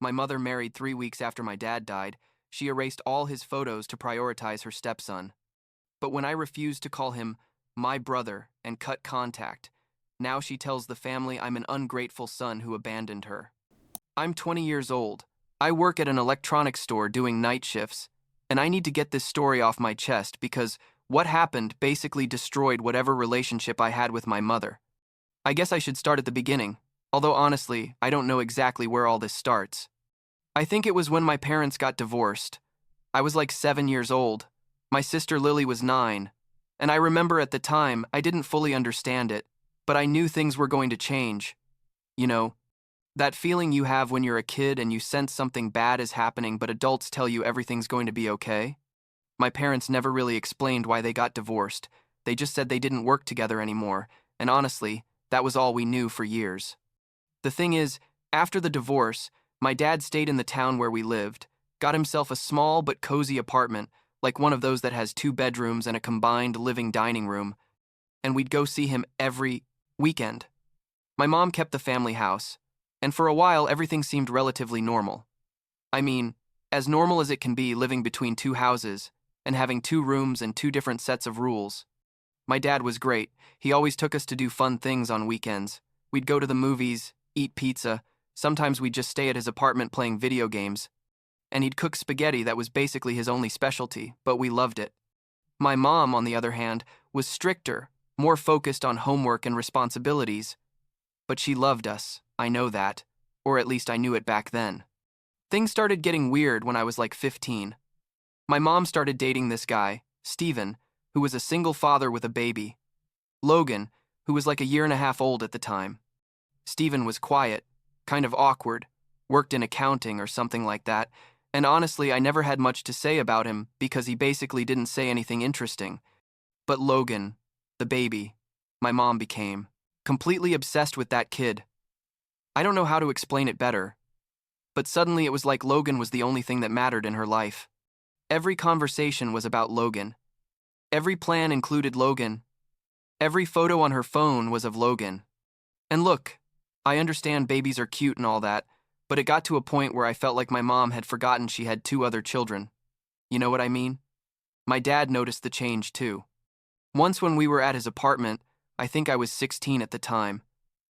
My mother married 3 weeks after my dad died. She erased all his photos to prioritize her stepson. But when I refused to call him my brother and cut contact, now she tells the family I'm an ungrateful son who abandoned her. I'm 20 years old. I work at an electronics store doing night shifts, and I need to get this story off my chest because what happened basically destroyed whatever relationship I had with my mother. I guess I should start at the beginning, although honestly, I don't know exactly where all this starts. I think it was when my parents got divorced. I was like 7 years old. My sister Lily was 9, and I remember at the time I didn't fully understand it, but I knew things were going to change. You know, that feeling you have when you're a kid and you sense something bad is happening but adults tell you everything's going to be okay? My parents never really explained why they got divorced. They just said they didn't work together anymore, and honestly, that was all we knew for years. The thing is, after the divorce, my dad stayed in the town where we lived, got himself a small but cozy apartment, like one of those that has 2 bedrooms and a combined living dining room, and we'd go see him every weekend. My mom kept the family house, and for a while everything seemed relatively normal. I mean, as normal as it can be living between 2 houses and having 2 rooms and 2 different sets of rules. My dad was great. He always took us to do fun things on weekends. We'd go to the movies, eat pizza, sometimes we'd just stay at his apartment playing video games. And he'd cook spaghetti that was basically his only specialty, but we loved it. My mom, on the other hand, was stricter, more focused on homework and responsibilities. But she loved us, I know that, or at least I knew it back then. Things started getting weird when I was like 15. My mom started dating this guy, Steven, who was a single father with a baby. Logan, who was like a year and a half old at the time. Steven was quiet, kind of awkward, worked in accounting or something like that, and honestly I never had much to say about him because he basically didn't say anything interesting. But Logan, the baby, my mom became completely obsessed with that kid. I don't know how to explain it better, but suddenly it was like Logan was the only thing that mattered in her life. Every conversation was about Logan. Every plan included Logan. Every photo on her phone was of Logan. And look, I understand babies are cute and all that, but it got to a point where I felt like my mom had forgotten she had 2 other children. You know what I mean? My dad noticed the change too. Once when we were at his apartment, I think I was 16 at the time,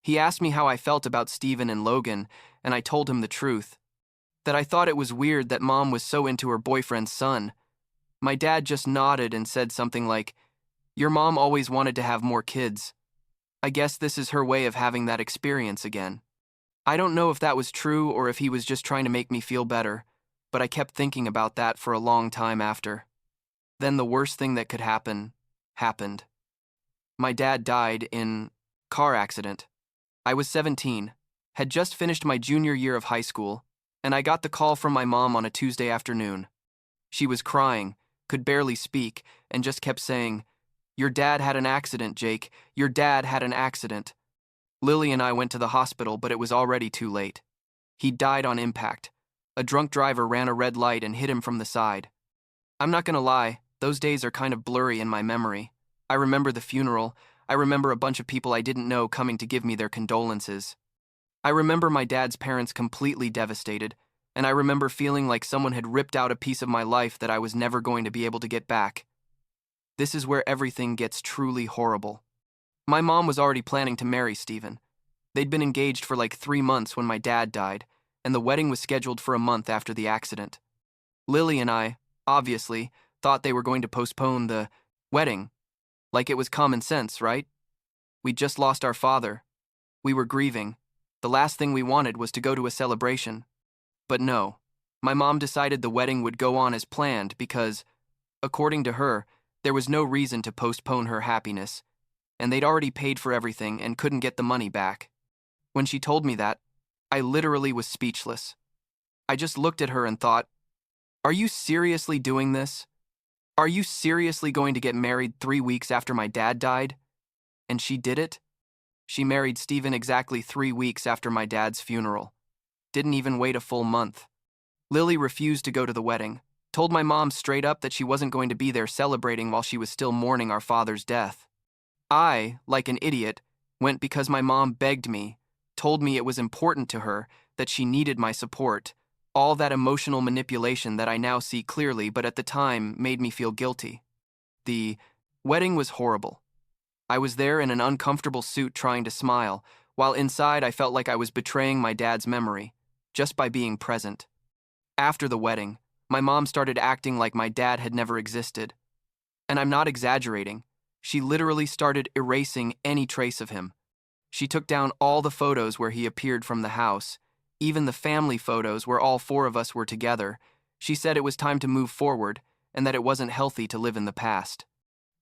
he asked me how I felt about Steven and Logan, and I told him the truth. That I thought it was weird that mom was so into her boyfriend's son. My dad just nodded and said something like, "Your mom always wanted to have more kids. I guess this is her way of having that experience again." I don't know if that was true or if he was just trying to make me feel better, but I kept thinking about that for a long time after. Then the worst thing that could happen, happened. My dad died in car accident. I was 17, had just finished my junior year of high school, and I got the call from my mom on a Tuesday afternoon. She was crying, could barely speak, and just kept saying, "Your dad had an accident, Jake. Your dad had an accident." Lily and I went to the hospital, but it was already too late. He died on impact. A drunk driver ran a red light and hit him from the side. I'm not gonna lie, those days are kind of blurry in my memory. I remember the funeral. I remember a bunch of people I didn't know coming to give me their condolences. I remember my dad's parents completely devastated, and I remember feeling like someone had ripped out a piece of my life that I was never going to be able to get back. This is where everything gets truly horrible. My mom was already planning to marry Steven. They'd been engaged for like 3 months when my dad died, and the wedding was scheduled for a month after the accident. Lily and I, obviously, thought they were going to postpone the wedding. Like it was common sense, right? We'd just lost our father. We were grieving. The last thing we wanted was to go to a celebration. But no, my mom decided the wedding would go on as planned because, according to her, there was no reason to postpone her happiness, and they'd already paid for everything and couldn't get the money back. When she told me that, I literally was speechless. I just looked at her and thought, "Are you seriously doing this? Are you seriously going to get married 3 weeks after my dad died?" And she did it. She married Steven exactly 3 weeks after my dad's funeral. Didn't even wait a full month. Lily refused to go to the wedding, told my mom straight up that she wasn't going to be there celebrating while she was still mourning our father's death. I, like an idiot, went because my mom begged me, told me it was important to her, that she needed my support, All that emotional manipulation that I now see clearly, but at the time made me feel guilty. The wedding was horrible. I was there in an uncomfortable suit trying to smile, while inside I felt like I was betraying my dad's memory, just by being present. After the wedding, my mom started acting like my dad had never existed. And I'm not exaggerating. She literally started erasing any trace of him. She took down all the photos where he appeared from the house, even the family photos where all four of us were together. She said it was time to move forward and that it wasn't healthy to live in the past.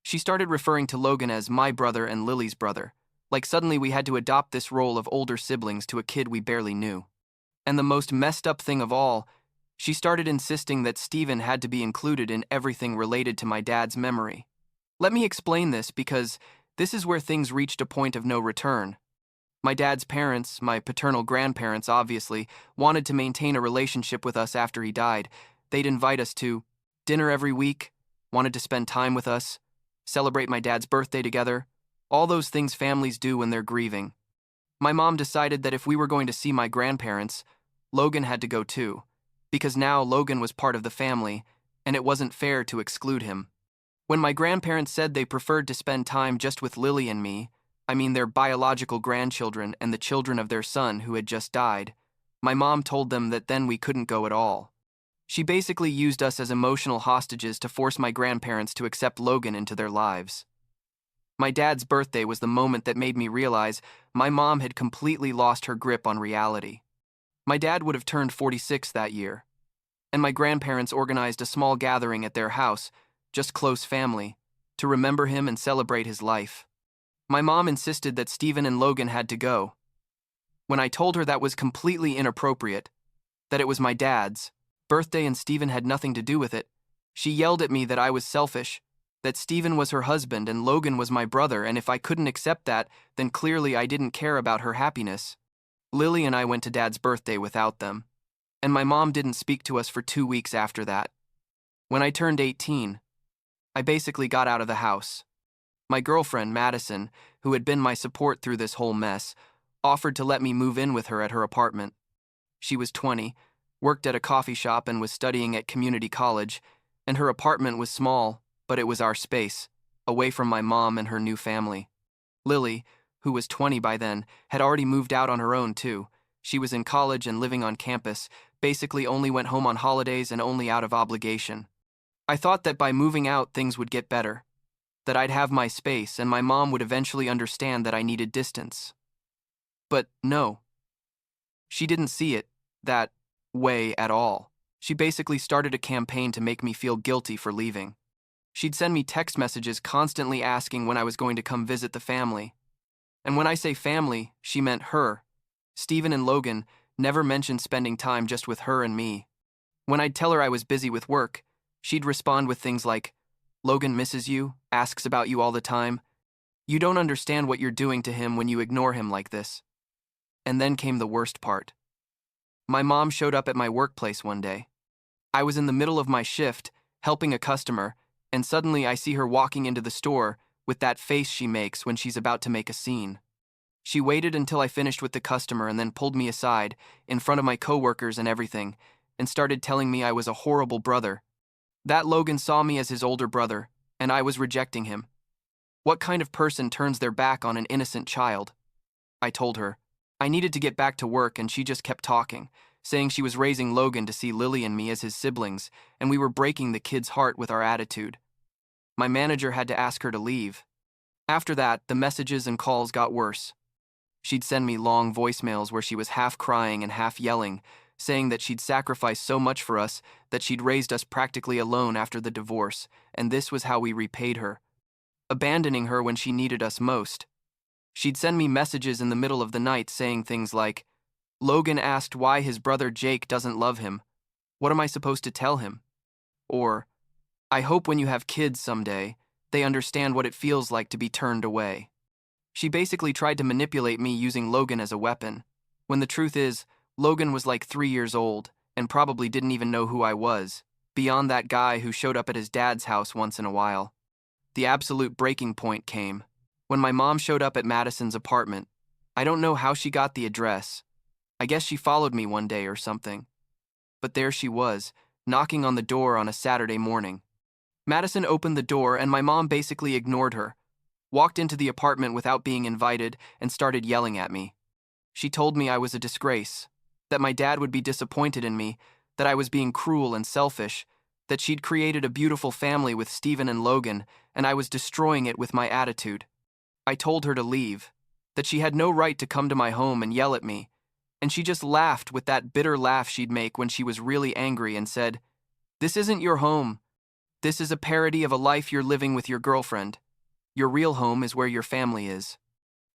She started referring to Logan as my brother and Lily's brother, like suddenly we had to adopt this role of older siblings to a kid we barely knew. And the most messed up thing of all, she started insisting that Stephen had to be included in everything related to my dad's memory. Let me explain this because this is where things reached a point of no return. My dad's parents, my paternal grandparents obviously, wanted to maintain a relationship with us after he died. They'd invite us to dinner every week, wanted to spend time with us, celebrate my dad's birthday together, all those things families do when they're grieving. My mom decided that if we were going to see my grandparents, Logan had to go too, because now Logan was part of the family, and it wasn't fair to exclude him. When my grandparents said they preferred to spend time just with Lily and me, I mean their biological grandchildren and the children of their son who had just died, my mom told them that then we couldn't go at all. She basically used us as emotional hostages to force my grandparents to accept Logan into their lives. My dad's birthday was the moment that made me realize my mom had completely lost her grip on reality. My dad would have turned 46 that year, and my grandparents organized a small gathering at their house, just close family, to remember him and celebrate his life. My mom insisted that Stephen and Logan had to go. When I told her that was completely inappropriate, that it was my dad's birthday and Stephen had nothing to do with it, she yelled at me that I was selfish, that Stephen was her husband and Logan was my brother, and if I couldn't accept that, then clearly I didn't care about her happiness. Lily and I went to Dad's birthday without them, and my mom didn't speak to us for 2 weeks after that. When I turned 18, I basically got out of the house. My girlfriend, Madison, who had been my support through this whole mess, offered to let me move in with her at her apartment. She was 20, worked at a coffee shop and was studying at community college, and her apartment was small, but it was our space, away from my mom and her new family. Lily, who was 20 by then, had already moved out on her own too. She was in college and living on campus, basically only went home on holidays and only out of obligation. I thought that by moving out things would get better, that I'd have my space and my mom would eventually understand that I needed distance. But no. She didn't see it that way at all. She basically started a campaign to make me feel guilty for leaving. She'd send me text messages constantly asking when I was going to come visit the family. And when I say family, she meant her. Stephen and Logan never mentioned spending time just with her and me. When I'd tell her I was busy with work, she'd respond with things like, "Logan misses you, asks about you all the time. You don't understand what you're doing to him when you ignore him like this." And then came the worst part. My mom showed up at my workplace one day. I was in the middle of my shift, helping a customer, and suddenly I see her walking into the store with that face she makes when she's about to make a scene. She waited until I finished with the customer and then pulled me aside, in front of my coworkers and everything, and started telling me I was a horrible brother. That Logan saw me as his older brother, and I was rejecting him. What kind of person turns their back on an innocent child? I told her. I needed to get back to work, and she just kept talking, saying she was raising Logan to see Lily and me as his siblings, and we were breaking the kid's heart with our attitude. My manager had to ask her to leave. After that, the messages and calls got worse. She'd send me long voicemails where she was half crying and half yelling, saying that she'd sacrificed so much for us, that she'd raised us practically alone after the divorce, and this was how we repaid her, abandoning her when she needed us most. She'd send me messages in the middle of the night saying things like, "Logan asked why his brother Jake doesn't love him. What am I supposed to tell him?" Or, "I hope when you have kids someday, they understand what it feels like to be turned away." She basically tried to manipulate me using Logan as a weapon, when the truth is, Logan was like 3 years old and probably didn't even know who I was, beyond that guy who showed up at his dad's house once in a while. The absolute breaking point came when my mom showed up at Madison's apartment. I don't know how she got the address. I guess she followed me one day or something. But there she was, knocking on the door on a Saturday morning. Madison opened the door and my mom basically ignored her, walked into the apartment without being invited, and started yelling at me. She told me I was a disgrace, that my dad would be disappointed in me, that I was being cruel and selfish, that she'd created a beautiful family with Stephen and Logan, and I was destroying it with my attitude. I told her to leave, that she had no right to come to my home and yell at me, and she just laughed with that bitter laugh she'd make when she was really angry and said, "This isn't your home. This is a parody of a life you're living with your girlfriend. Your real home is where your family is."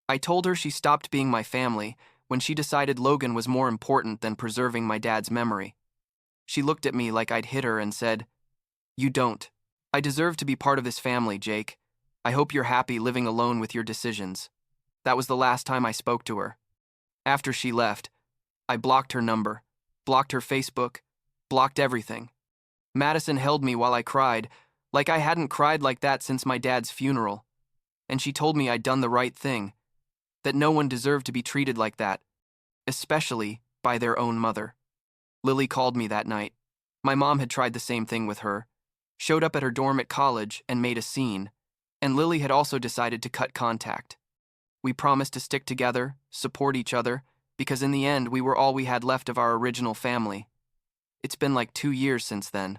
I told her she stopped being my family when she decided Logan was more important than preserving my dad's memory. She looked at me like I'd hit her and said, "You don't. I deserve to be part of this family, Jake. I hope you're happy living alone with your decisions." That was the last time I spoke to her. After she left, I blocked her number, blocked her Facebook, blocked everything. Madison held me while I cried, like I hadn't cried like that since my dad's funeral. And she told me I'd done the right thing, that no one deserved to be treated like that, especially by their own mother. Lily called me that night. My mom had tried the same thing with her, showed up at her dorm at college and made a scene, and Lily had also decided to cut contact. We promised to stick together, support each other, because in the end we were all we had left of our original family. It's been like 2 years since then.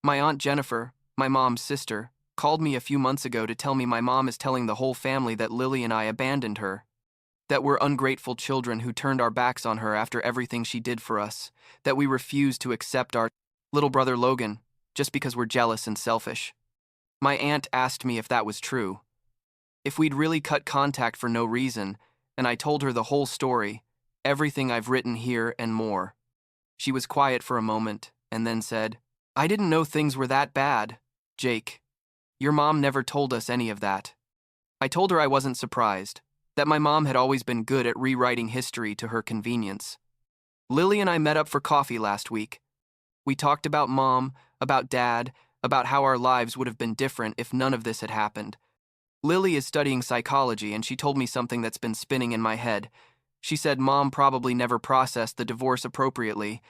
My Aunt Jennifer, my mom's sister, called me a few months ago to tell me my mom is telling the whole family that Lily and I abandoned her, that we're ungrateful children who turned our backs on her after everything she did for us, that we refuse to accept our little brother Logan just because we're jealous and selfish. My aunt asked me if that was true, if we'd really cut contact for no reason, and I told her the whole story, everything I've written here and more. She was quiet for a moment and then said, "I didn't know things were that bad, Jake. Your mom never told us any of that." I told her I wasn't surprised, that my mom had always been good at rewriting history to her convenience. Lily and I met up for coffee last week. We talked about mom, about dad, about how our lives would have been different if none of this had happened. Lily is studying psychology and she told me something that's been spinning in my head. She said mom probably never processed the divorce appropriately,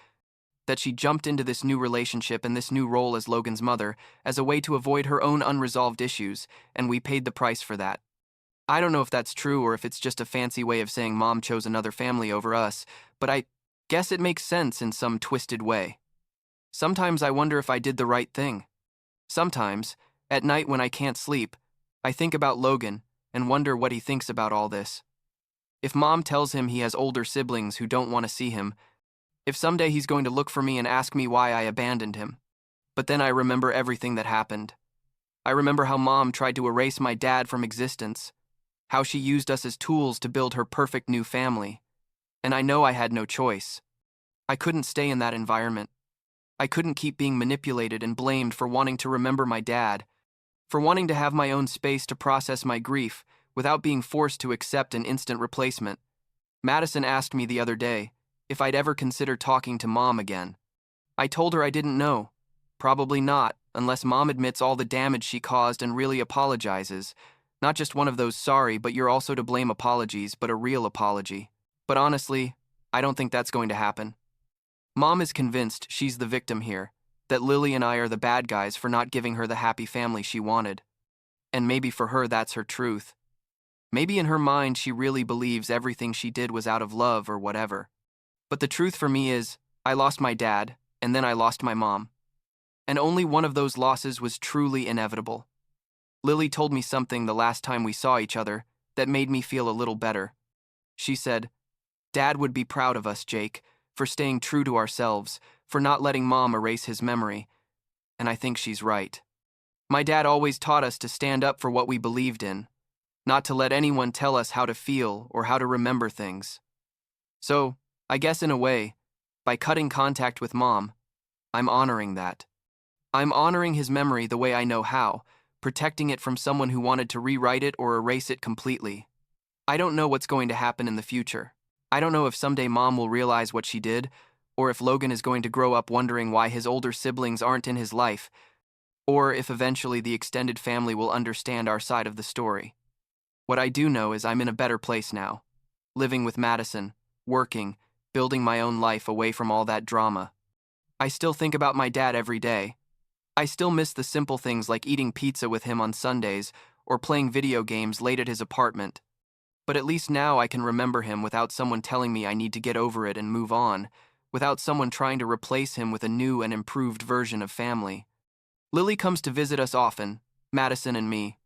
that she jumped into this new relationship and this new role as Logan's mother as a way to avoid her own unresolved issues, and we paid the price for that. I don't know if that's true or if it's just a fancy way of saying mom chose another family over us, but I guess it makes sense in some twisted way. Sometimes I wonder if I did the right thing. Sometimes, at night when I can't sleep, I think about Logan and wonder what he thinks about all this. If mom tells him he has older siblings who don't want to see him, if someday he's going to look for me and ask me why I abandoned him. But then I remember everything that happened. I remember how mom tried to erase my dad from existence, how she used us as tools to build her perfect new family. And I know I had no choice. I couldn't stay in that environment. I couldn't keep being manipulated and blamed for wanting to remember my dad, for wanting to have my own space to process my grief without being forced to accept an instant replacement. Madison asked me the other day if I'd ever consider talking to mom again. I told her I didn't know. Probably not, unless mom admits all the damage she caused and really apologizes. Not just one of those sorry but you're also to blame apologies, but a real apology. But honestly, I don't think that's going to happen. Mom is convinced she's the victim here, that Lily and I are the bad guys for not giving her the happy family she wanted. And maybe for her that's her truth. Maybe in her mind she really believes everything she did was out of love or whatever. But the truth for me is, I lost my dad, and then I lost my mom. And only one of those losses was truly inevitable. Lily told me something the last time we saw each other that made me feel a little better. She said, "Dad would be proud of us, Jake, for staying true to ourselves, for not letting mom erase his memory." And I think she's right. My dad always taught us to stand up for what we believed in, not to let anyone tell us how to feel or how to remember things. So, I guess in a way, by cutting contact with mom, I'm honoring that. I'm honoring his memory the way I know how, protecting it from someone who wanted to rewrite it or erase it completely. I don't know what's going to happen in the future. I don't know if someday mom will realize what she did, or if Logan is going to grow up wondering why his older siblings aren't in his life, or if eventually the extended family will understand our side of the story. What I do know is I'm in a better place now, living with Madison, working, building my own life away from all that drama. I still think about my dad every day. I still miss the simple things like eating pizza with him on Sundays or playing video games late at his apartment. But at least now I can remember him without someone telling me I need to get over it and move on, without someone trying to replace him with a new and improved version of family. Lily comes to visit us often, Madison and me.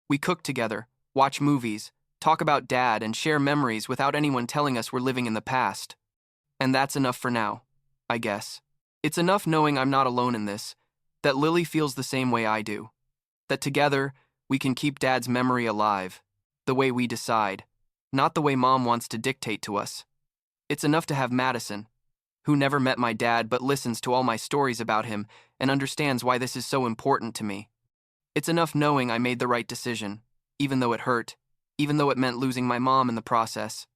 We cook together, watch movies, talk about dad, and share memories without anyone telling us we're living in the past. And that's enough for now, I guess. It's enough knowing I'm not alone in this, that Lily feels the same way I do. That together, we can keep Dad's memory alive, the way we decide, not the way Mom wants to dictate to us. It's enough to have Madison, who never met my dad but listens to all my stories about him and understands why this is so important to me. It's enough knowing I made the right decision, even though it hurt, even though it meant losing my mom in the process.